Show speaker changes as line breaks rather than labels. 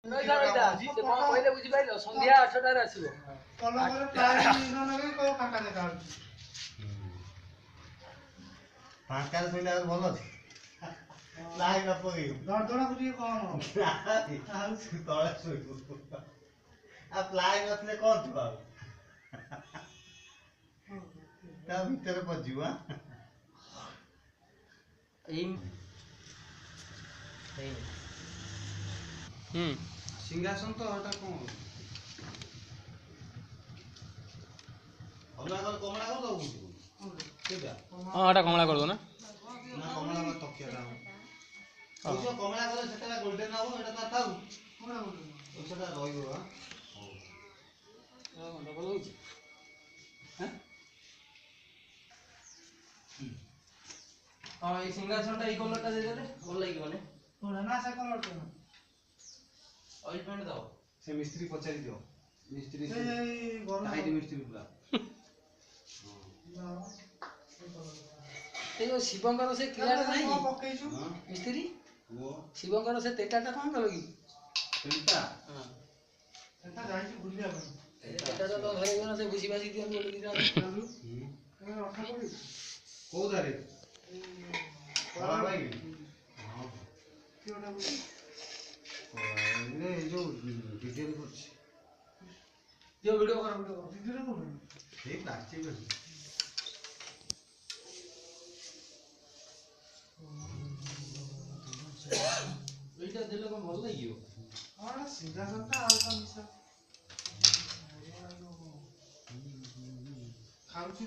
ରହିଥା ରହିଥା ସେ କଣ କହିଲେ ବୁଝିପାରିଲ ସନ୍ଧ୍ୟା 8ଟାରେ ଆସିବ
କଲ ପରେ ପ୍ରାୟ ନ ଲଗେଇ କୋଉ ଫାଙ୍କା ଦେଖା ହଉଛି
ଫାଙ୍କାରେ ଶୋଇଲେ ଆଉ ଭଲ ଅଛି ନାଇଁ ନ ପକେଇ
ଦରଦଣା ଟିକେ କଣ
ତଳେ ଶୋଇବୁ ଆଉ ପ୍ଲାଏ ନଥିଲେ କଣ ଥିବ ଆଉ ତା ଭିତରେ ପଶିଯିବ
ସିଂହାସନ ତ ଏଟା କଣ
ଅଲଗା କଲେ କମଳା କରିଦବୁ କେଟା
ହଁ ଏଟା କମଳା କରିଦବ ନା
ନା କମଳା ବା ତକିଆଟା ହଉ କମଳା କଲେ ସେଟା ଗୋଲ୍ଡେନ ହବ ଏଟା ତ ଥାଉ ସେଟା ରହିବ ବା
ହଉ ଡବଲ ହଉଛି ହଁ ଏଇ ସିଂହାସନଟା ଏଇ କଲରଟା ଦେଇଦେଲେ ଭଲ ଲାଗିବନି
ନା ସେ କଲର ତ
ଅଏଲ ପେଣ୍ଟ ଦାও
ସେ ମିସ୍ତ୍ରୀ ପଚାରି ଦିଅ ମିସ୍ତ୍ରୀ
ଏଇ ଭଲ
ଟାଇଟ୍ ମିସ୍ତ୍ରୀ ପୁରା
ଏଇ ଯୋଉ ଶିବଙ୍କର ସେ କ୍ରିୟାଟା ନାହିଁ
ପକେଇଛୁ
ମିସ୍ତ୍ରୀ
ଓ
ଶିବଙ୍କର ସେ ତେଟାଟା କଣ କଲ କି
ତିନିଟା
ହଁ
ସେଟା ଯାଇଛି ବୁଲିବା ପାଇଁ
ତେଟା ତ ଧରିବ ନା ସେ ବୁଝି ବାଜି ଦିଅନ୍ତି ଗୋଟେ ଦିଟା
ରଖା ପଡିବ
କୋଉ ଦାରେ କଳା ବାଇକ ହଁ
କି ଗୋଟେ ବୁଝି
ଏଇ ଯୋଉ ଡିଜେଲ କରୁଛି
ଯୋଉ ଭିଡିଓ କର
ଦିଦିରେ କୋଉଠି
ସେଇ ପ୍ଲାଷ୍ଟିକ ଅଛି
ଏଇଟା ଦେଲେ କଣ ଭଲ ଲାଗିବ
ହଁ ସିଂହାସନଟା ଆଉ ତା ମିଶା ଖାଉଛି